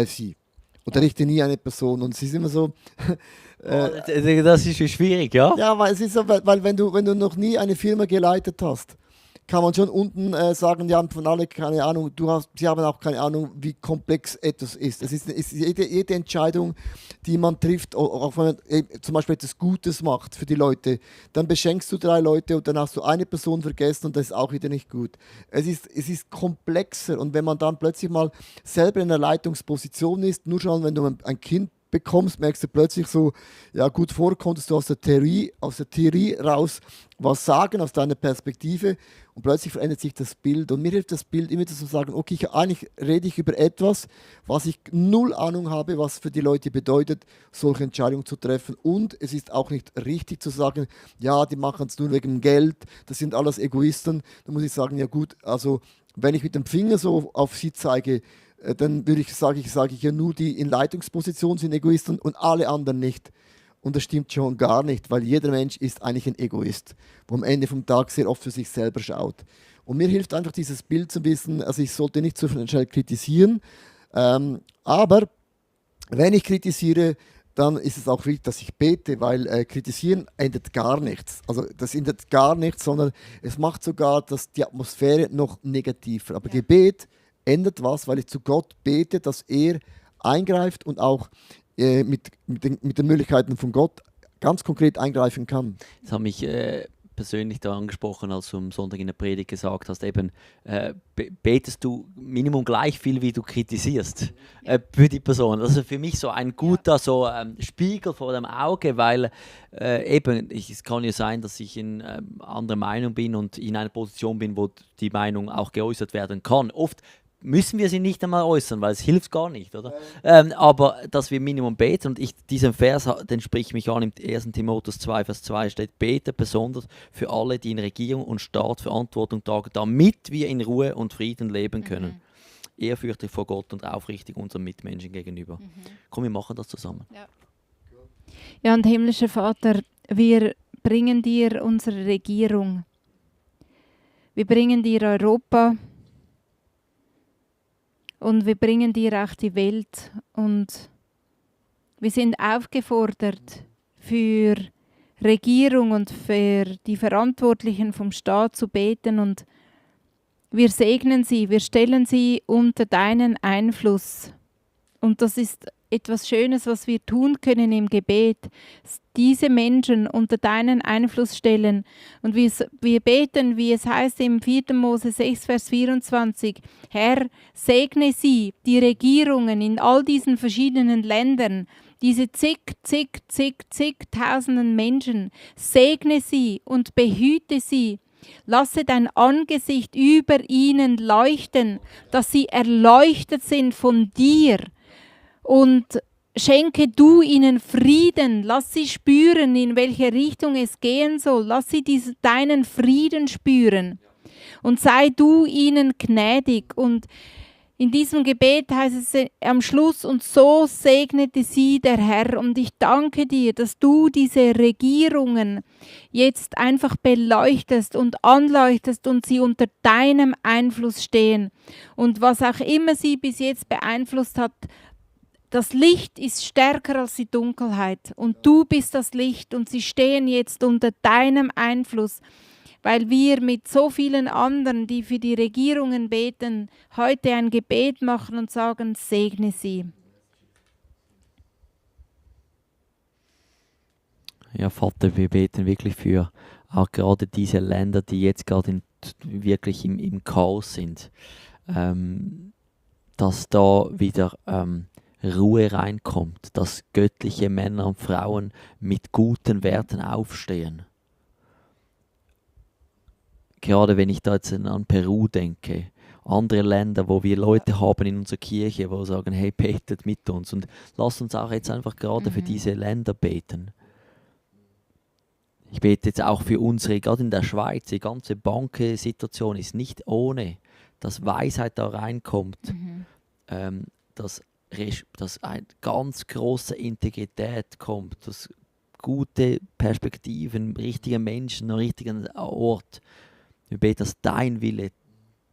sie oder richte nie eine Person. Und es ist immer so. Das ist schwierig, ja? Ja, weil es ist so, weil wenn du noch nie eine Firma geleitet hast, kann man schon unten sagen, ja, von alle keine Ahnung, sie haben auch keine Ahnung, wie komplex etwas ist. Es ist jede Entscheidung, die man trifft, auch wenn man zum Beispiel etwas Gutes macht für die Leute, dann beschenkst du 3 Leute und dann hast du eine Person vergessen und das ist auch wieder nicht gut. Es ist komplexer, und wenn man dann plötzlich mal selber in einer Leitungsposition ist, nur schon, wenn du ein Kind bekommst, merkst du plötzlich so, ja gut, vorher konntest du aus der Theorie raus was sagen, aus deiner Perspektive, und plötzlich verändert sich das Bild. Und mir hilft das Bild immer zu sagen, okay, eigentlich rede ich über etwas, was ich null Ahnung habe, was für die Leute bedeutet, solche Entscheidungen zu treffen. Und es ist auch nicht richtig zu sagen, ja, die machen es nur wegen Geld, das sind alles Egoisten. Da muss ich sagen, ja gut, also wenn ich mit dem Finger so auf sie zeige, dann sage ich ja, nur die in Leitungsposition sind Egoisten und alle anderen nicht. Und das stimmt schon gar nicht, weil jeder Mensch ist eigentlich ein Egoist, wo am Ende vom Tag sehr oft für sich selber schaut. Und mir hilft einfach dieses Bild zu wissen, also ich sollte nicht so schnell kritisieren, aber wenn ich kritisiere, dann ist es auch wichtig, dass ich bete, weil kritisieren ändert gar nichts. Also das ändert gar nichts, sondern es macht sogar die Atmosphäre noch negativer. Aber ja. Gebet ändert was, weil ich zu Gott bete, dass er eingreift und auch mit den Möglichkeiten von Gott ganz konkret eingreifen kann. Das hat mich persönlich da angesprochen, als du am Sonntag in der Predigt gesagt hast, eben betest du Minimum gleich viel, wie du kritisierst für die Person. Also für mich so ein guter Spiegel vor dem Auge, weil es kann ja sein, dass ich in anderer Meinung bin und in einer Position bin, wo die Meinung auch geäußert werden kann. Oft müssen wir sie nicht einmal äußern, weil es hilft gar nicht, oder? Aber dass wir Minimum beten, und diesen Vers, den spricht mich an, im 1. Timotheus 2, Vers 2 steht, bete besonders für alle, die in Regierung und Staat Verantwortung tragen, damit wir in Ruhe und Frieden leben können. Ehrfürchtig vor Gott und aufrichtig unseren Mitmenschen gegenüber. Komm, wir machen das zusammen. Ja, und himmlischer Vater, wir bringen dir unsere Regierung. Wir bringen dir Europa. Und wir bringen dir auch die Welt, und wir sind aufgefordert, für Regierung und für die Verantwortlichen vom Staat zu beten, und wir segnen sie, wir stellen sie unter deinen Einfluss. Und das ist etwas Schönes, was wir tun können im Gebet, diese Menschen unter deinen Einfluss stellen. Und wir beten, wie es heißt im 4. Mose 6, Vers 24, Herr, segne sie, die Regierungen in all diesen verschiedenen Ländern, diese zigtausenden Menschen, segne sie und behüte sie. Lasse dein Angesicht über ihnen leuchten, dass sie erleuchtet sind von dir. Und schenke du ihnen Frieden, lass sie spüren, in welche Richtung es gehen soll, lass sie deinen Frieden spüren und sei du ihnen gnädig. Und In diesem Gebet heißt es am Schluss, und so segnete sie der Herr. Und ich danke dir, dass du diese Regierungen jetzt einfach beleuchtest und anleuchtest und sie unter deinem Einfluss stehen. Und was auch immer sie bis jetzt beeinflusst hat, das Licht ist stärker als die Dunkelheit. Und du bist das Licht und sie stehen jetzt unter deinem Einfluss. Weil wir mit so vielen anderen, die für die Regierungen beten, heute ein Gebet machen und sagen, segne sie. Ja, Vater, wir beten wirklich für auch gerade diese Länder, die jetzt gerade wirklich im Chaos sind, dass da wieder Ruhe reinkommt, dass göttliche Männer und Frauen mit guten Werten aufstehen. Gerade wenn ich da jetzt an Peru denke, andere Länder, wo wir Leute haben in unserer Kirche, wo sagen, hey, betet mit uns und lasst uns auch jetzt einfach gerade für diese Länder beten. Ich bete jetzt auch für unsere, gerade in der Schweiz, die ganze Bankensituation ist nicht ohne, dass Weisheit da reinkommt, dass eine ganz große Integrität kommt, dass gute Perspektiven, richtige Menschen am richtigen Ort. Wir beten, dass dein Wille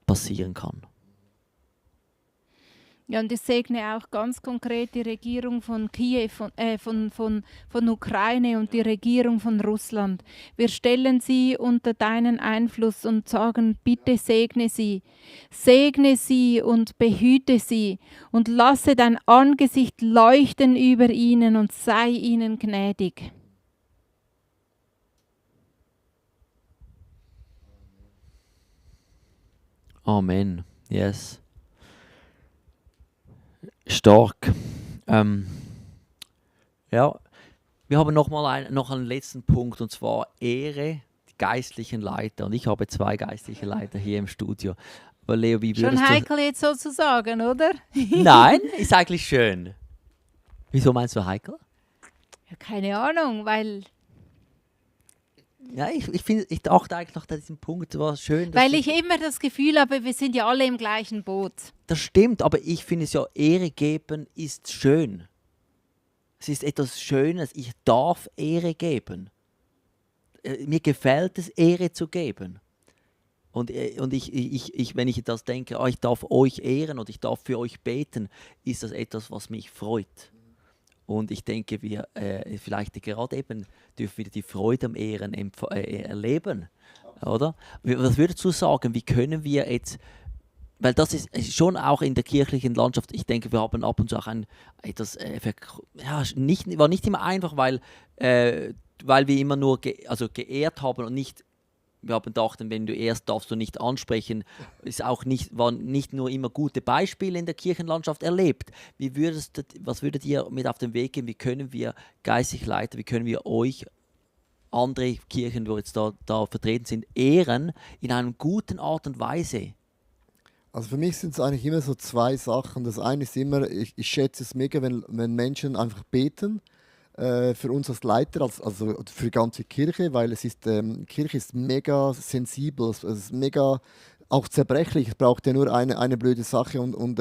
passieren kann. Ja, und ich segne auch ganz konkret die Regierung von Kiew, von Ukraine und die Regierung von Russland. Wir stellen sie unter deinen Einfluss und sagen, bitte segne sie und behüte sie und lasse dein Angesicht leuchten über ihnen und sei ihnen gnädig. Amen. Yes. Stark. Ja, wir haben noch einen letzten Punkt, und zwar Ehre die geistlichen Leiter. Und ich habe 2 geistliche Leiter hier im Studio. Aber Leo, wie würdest Schon heikel jetzt sozusagen, oder? Nein, ist eigentlich schön. Wieso meinst du heikel? Ja, keine Ahnung, weil Ja, ich dachte eigentlich nach diesem Punkt, war schön. dass ich immer das Gefühl habe, wir sind ja alle im gleichen Boot. Das stimmt, aber ich finde es ja, Ehre geben ist schön. Es ist etwas Schönes, ich darf Ehre geben. Mir gefällt es, Ehre zu geben. Und wenn ich das denke, ich darf euch ehren oder ich darf für euch beten, ist das etwas, was mich freut. Und ich denke, wir vielleicht gerade eben dürfen wir die Freude am Ehren erleben, oder? Was würdest du sagen, wie können wir jetzt, weil das ist schon auch in der kirchlichen Landschaft, ich denke, wir haben ab und zu auch war nicht immer einfach, weil wir immer nur geehrt haben und nicht. Wir haben gedacht, wenn du ehrst, darfst du nicht ansprechen. Waren nicht nur immer gute Beispiele in der Kirchenlandschaft erlebt. Was würdet ihr mit auf den Weg geben? Wie können wir geistlich Leiter, wie können wir euch, andere Kirchen, die jetzt da vertreten sind, ehren in einer guten Art und Weise? Also für mich sind es eigentlich immer so 2 Sachen. Das eine ist immer, ich schätze es mega, wenn Menschen einfach beten. Für uns als Leiter, also für die ganze Kirche, weil Kirche ist mega sensibel, es ist mega auch zerbrechlich. Es braucht ja nur eine blöde Sache und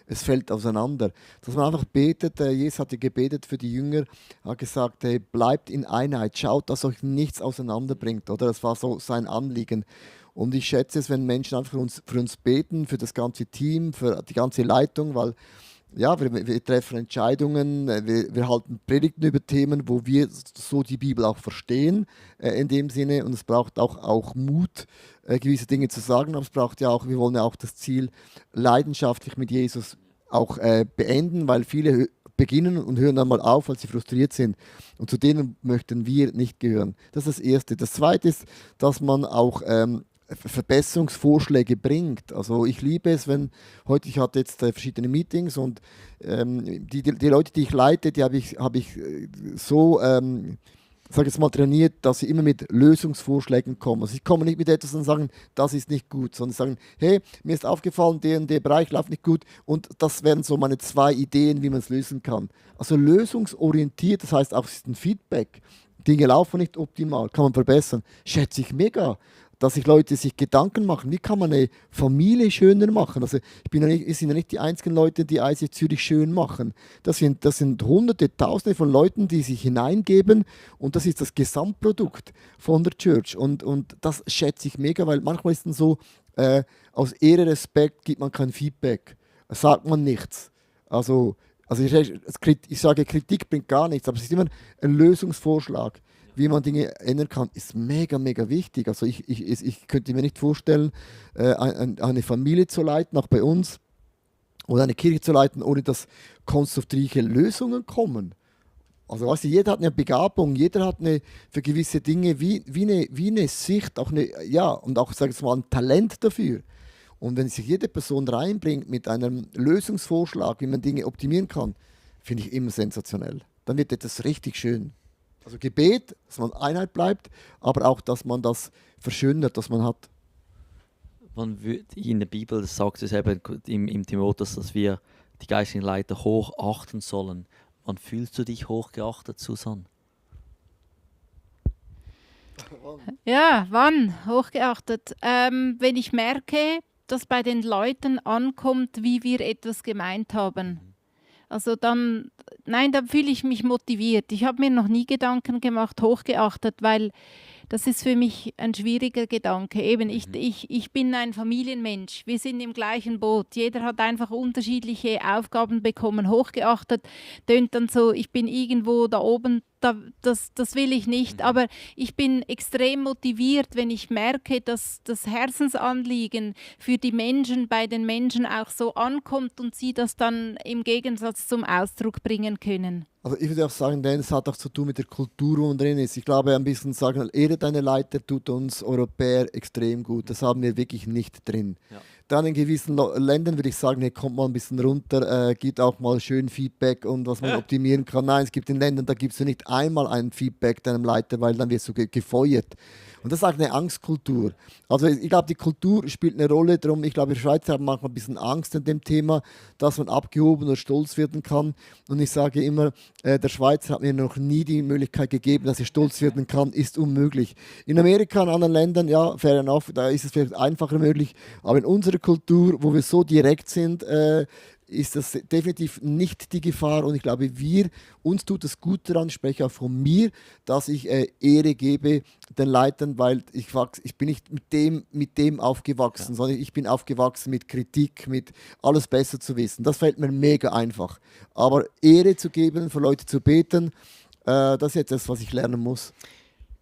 es fällt auseinander. Dass man einfach betet, Jesus hatte gebetet für die Jünger, hat gesagt, hey, bleibt in Einheit, schaut, dass euch nichts auseinanderbringt. Oder? Das war so sein Anliegen. Und ich schätze es, wenn Menschen einfach für uns beten, für das ganze Team, für die ganze Leitung, weil ja, wir treffen Entscheidungen, wir halten Predigten über Themen, wo wir so die Bibel auch verstehen, in dem Sinne. Und es braucht auch Mut, gewisse Dinge zu sagen. Aber es braucht ja auch, wir wollen ja auch das Ziel leidenschaftlich mit Jesus auch beenden, weil viele beginnen und hören dann mal auf, weil sie frustriert sind. Und zu denen möchten wir nicht gehören. Das ist das Erste. Das Zweite ist, dass man auch Verbesserungsvorschläge bringt. Also ich liebe es, ich hatte jetzt verschiedene Meetings und die Leute, die ich leite, die habe ich so, sage jetzt mal, trainiert, dass sie immer mit Lösungsvorschlägen kommen. Also ich komme nicht mit etwas und sagen, das ist nicht gut, sondern sagen, hey, mir ist aufgefallen, der und der Bereich läuft nicht gut und das wären so meine 2 Ideen, wie man es lösen kann. Also lösungsorientiert, das heißt auch, es ist ein Feedback. Dinge laufen nicht optimal, kann man verbessern. Schätze ich mega. dass sich Leute sich Gedanken machen, wie kann man eine Familie schöner machen. Also wir sind ja nicht die einzigen Leute, die ICF Zürich schön machen. Das sind Hunderte, Tausende von Leuten, die sich hineingeben und das ist das Gesamtprodukt von der Church. Und das schätze ich mega, weil manchmal ist es so, aus Ehre, Respekt gibt man kein Feedback, sagt man nichts. Also ich sage, Kritik bringt gar nichts, aber es ist immer ein Lösungsvorschlag, wie man Dinge ändern kann, ist mega, mega wichtig. Also ich könnte mir nicht vorstellen, eine Familie zu leiten, auch bei uns, oder eine Kirche zu leiten, ohne dass konstruktive Lösungen kommen. Also weißt du, jeder hat eine Begabung, jeder hat für gewisse Dinge wie eine Sicht, auch und auch, sage ich mal, ein Talent dafür. Und wenn sich jede Person reinbringt mit einem Lösungsvorschlag, wie man Dinge optimieren kann, finde ich immer sensationell. Dann wird etwas richtig schön. Also Gebet, dass man Einheit bleibt, aber auch, dass man das verschönert, das man hat. In der Bibel sagt es eben im Timotheus, dass wir die geistlichen Leiter hochachten sollen. Wann fühlst du dich hochgeachtet, Susanne? Ja, wann? Hochgeachtet. Wenn ich merke, dass bei den Leuten ankommt, wie wir etwas gemeint haben. Also dann fühle ich mich motiviert. Ich habe mir noch nie Gedanken gemacht, hochgeachtet, weil das ist für mich ein schwieriger Gedanke. Eben, ich bin ein Familienmensch. Wir sind im gleichen Boot. Jeder hat einfach unterschiedliche Aufgaben bekommen. Hochgeachtet tönt dann so, ich bin irgendwo da oben. Das will ich nicht. Aber ich bin extrem motiviert, wenn ich merke, dass das Herzensanliegen für die Menschen, bei den Menschen auch so ankommt und sie das dann im Gegensatz zum Ausdruck bringen können. Also ich würde auch sagen, denn es hat auch zu tun mit der Kultur, wo man drin ist. Ich glaube, ein bisschen sagen, Ehre deine Leiter tut uns Europäer extrem gut. Das haben wir wirklich nicht drin. Ja. Dann in gewissen Ländern würde ich sagen, hey, kommt mal ein bisschen runter, gibt auch mal schön Feedback und was man optimieren kann. Nein, es gibt in Ländern, da gibst du nicht einmal ein Feedback deinem Leiter, weil dann wirst du gefeuert. Und das ist auch eine Angstkultur. Also ich glaube, die Kultur spielt eine Rolle. Darum, ich glaube, wir Schweizer haben manchmal ein bisschen Angst in dem Thema, dass man abgehoben oder stolz werden kann. Und ich sage immer, der Schweizer hat mir noch nie die Möglichkeit gegeben, dass ich stolz werden kann, ist unmöglich. In Amerika und anderen Ländern, ja, fair enough, da ist es vielleicht einfacher möglich. Aber in unserer Kultur, wo wir so direkt sind, ist das definitiv nicht die Gefahr. Und ich glaube, uns tut es gut daran, ich spreche auch von mir, dass ich Ehre gebe den Leitern, weil ich bin nicht mit dem aufgewachsen, sondern ich bin aufgewachsen mit Kritik, mit alles besser zu wissen. Das fällt mir mega einfach. Aber Ehre zu geben, für Leute zu beten, das ist jetzt das, was ich lernen muss.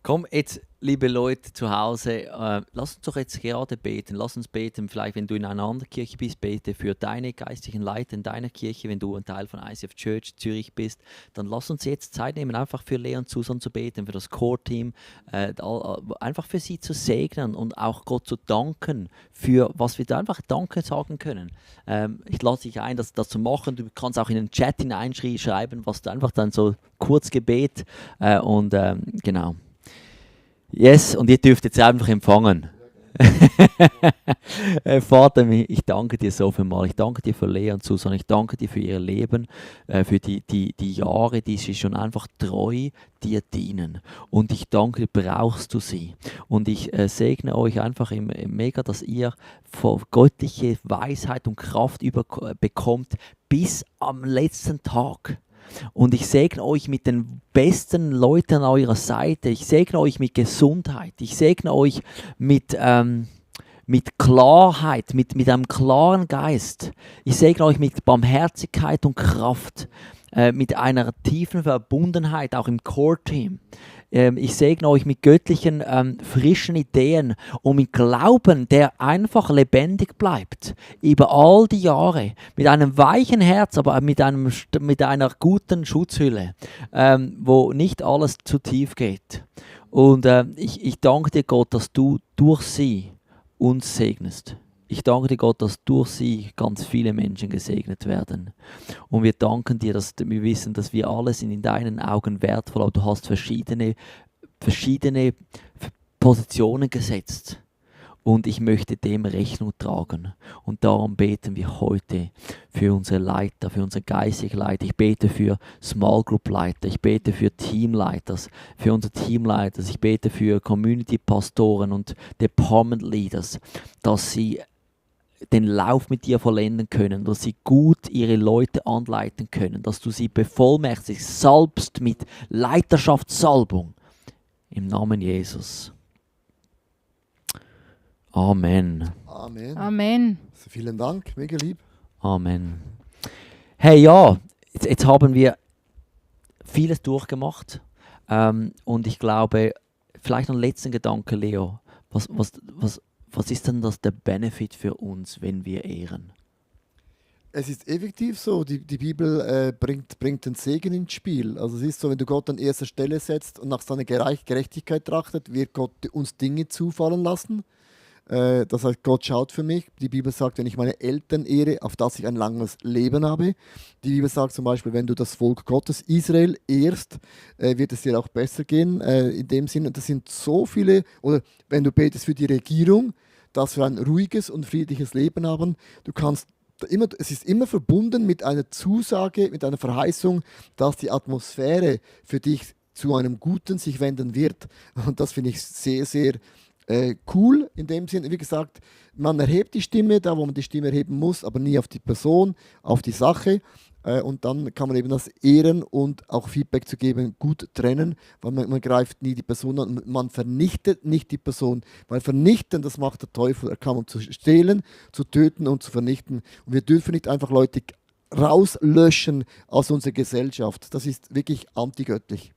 Komm, jetzt, liebe Leute zu Hause, lass uns doch jetzt gerade beten. Lass uns beten, vielleicht wenn du in einer anderen Kirche bist, bete für deine geistlichen Leiter in deiner Kirche. Wenn du ein Teil von ICF Church Zürich bist, dann lass uns jetzt Zeit nehmen, einfach für Lea und Susanne zu beten, für das Core-Team, einfach für sie zu segnen und auch Gott zu danken für was wir da einfach Danke sagen können. Ich lade dich ein, das zu machen. Du kannst auch in den Chat hineinschreiben, was du einfach dann so kurz Gebet genau. Yes, und ihr dürft jetzt einfach empfangen. Vater, ich danke dir so vielmals. Ich danke dir für Lea und Susanne. Ich danke dir für ihr Leben, für die Jahre, die sie schon einfach treu dir dienen. Und ich danke dir, brauchst du sie. Und ich segne euch einfach mega, dass ihr göttliche Weisheit und Kraft bekommt bis am letzten Tag. Und ich segne euch mit den besten Leuten an eurer Seite. Ich segne euch mit Gesundheit. Ich segne euch mit Klarheit, mit einem klaren Geist. Ich segne euch mit Barmherzigkeit und Kraft, mit einer tiefen Verbundenheit, auch im Core-Team. Ich segne euch mit göttlichen, frischen Ideen und mit Glauben, der einfach lebendig bleibt, über all die Jahre, mit einem weichen Herz, aber mit einer guten Schutzhülle, wo nicht alles zu tief geht. Und ich danke dir, Gott, dass du durch sie uns segnest. Ich danke dir, Gott, dass durch sie ganz viele Menschen gesegnet werden. Und wir danken dir, dass wir wissen, dass wir alle sind in deinen Augen wertvoll, aber du hast verschiedene Positionen gesetzt. und ich möchte dem Rechnung tragen. Und darum beten wir heute für unsere Leiter, für unsere geistlichen Leiter. Ich bete für Small Group Leiter, ich bete für Teamleiters, für unsere Teamleiters, ich bete für Community Pastoren und Department Leaders, dass sie den Lauf mit dir vollenden können, dass sie gut ihre Leute anleiten können, dass du sie bevollmächtigst, salbst mit Leiterschaftssalbung. Im Namen Jesus. Amen. Amen. Amen. Also vielen Dank, mega lieb. Amen. Hey, ja, jetzt haben wir vieles durchgemacht. Und ich glaube, vielleicht noch einen letzten Gedanke, Leo. Was ist denn der Benefit für uns, wenn wir ehren? Es ist effektiv so, die Bibel bringt den Segen ins Spiel. Also es ist so, wenn du Gott an erster Stelle setzt und nach seiner Gerechtigkeit trachtet, wird Gott uns Dinge zufallen lassen. Das heißt, Gott schaut für mich. Die Bibel sagt, wenn ich meine Eltern ehre, auf das ich ein langes Leben habe. Die Bibel sagt zum Beispiel, wenn du das Volk Gottes, Israel, ehrst, wird es dir auch besser gehen. In dem Sinne, das sind so viele, oder wenn du betest für die Regierung, dass wir ein ruhiges und friedliches Leben haben. Du kannst immer, es ist immer verbunden mit einer Zusage, mit einer Verheißung, dass die Atmosphäre für dich zu einem Guten sich wenden wird. Und das finde ich sehr, sehr cool in dem Sinne. Wie gesagt, man erhebt die Stimme da, wo man die Stimme erheben muss, aber nie auf die Person, auf die Sache. Und dann kann man eben das Ehren und auch Feedback zu geben gut trennen, weil man greift nie die Person an, man vernichtet nicht die Person, weil vernichten, das macht der Teufel. Er kann, um zu stehlen, zu töten und zu vernichten. Und wir dürfen nicht einfach Leute rauslöschen aus unserer Gesellschaft. Das ist wirklich antigöttlich.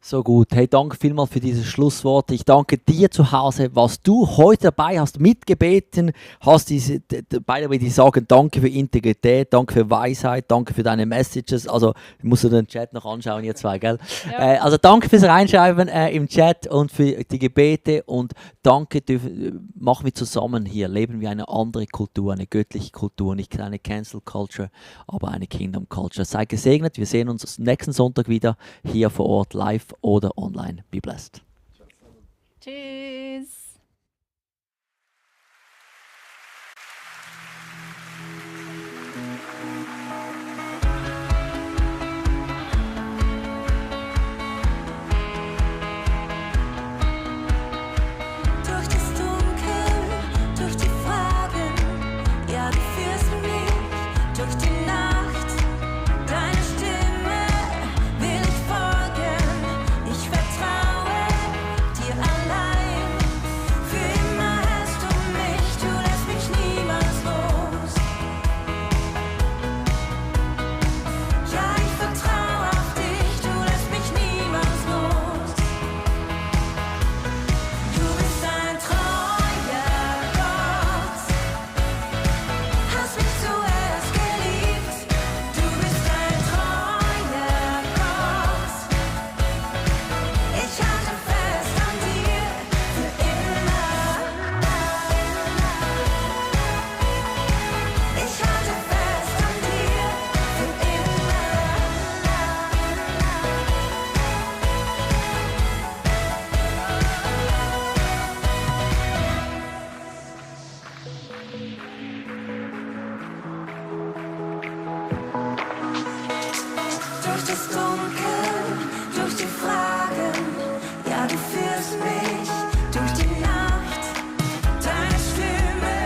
So gut. Hey, danke vielmals für diese Schlussworte. Ich danke dir zu Hause, was du heute dabei hast, mitgebeten hast. Beide, die sagen, danke für Integrität, danke für Weisheit, danke für deine Messages. Also, ich muss den Chat noch anschauen, ihr zwei, gell? Ja. Also, danke fürs Reinschreiben im Chat und für die Gebete. Und danke, machen wir zusammen hier. Leben wir eine andere Kultur, eine göttliche Kultur. Nicht eine Cancel Culture, aber eine Kingdom Culture. Sei gesegnet. Wir sehen uns nächsten Sonntag wieder hier vor Ort live oder online. Be blessed. Tschüss. Durch das Dunkel, durch die Fragen, ja, du führst mich durch die Nacht. Deine Stimme will ich folgen, ich vertraue dir allein. Für immer hältst du mich, du lässt mich niemals los. Ja, ich vertraue auf dich, du lässt mich niemals los. Du bist ein treuer Gott, hast mich zuerst geliebt. Du bist ein treuer Gott, ich halte fest an dir für immer. Ich halte fest an dir für immer. Durch das Dunkel, durch die Fragen, ja, du führst mich durch die Nacht. Deine Stimme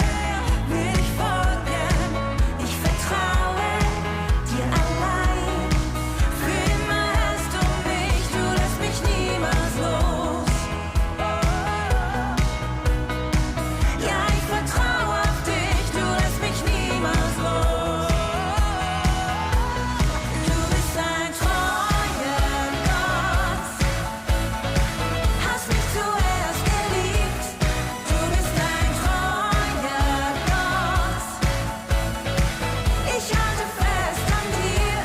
will ich folgen, ich vertraue dir allein. Für immer hältst du mich, du lässt mich niemals los. Ja, ich vertraue auf dich, du lässt mich niemals los. Du bist ein treuer Gott, hast mich zuerst geliebt. Du bist ein treuer Gott, ich halte fest an dir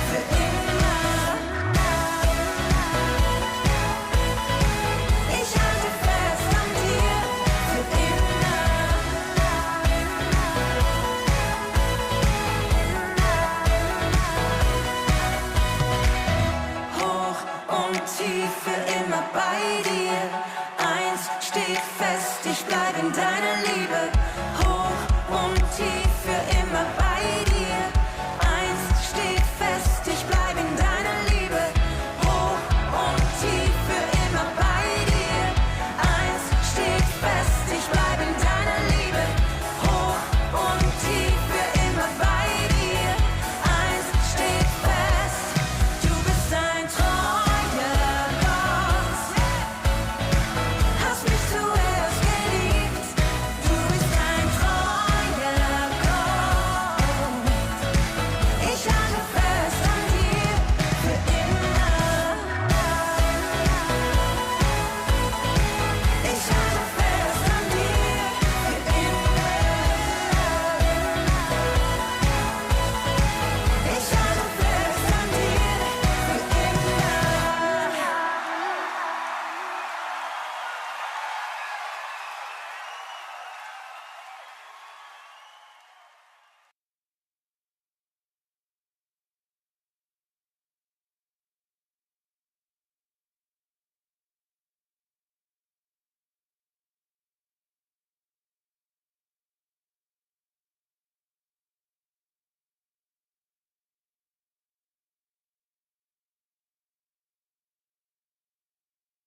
für immer. Ich halte fest an dir für immer. Hoch und tief für immer bei dir. Eins steht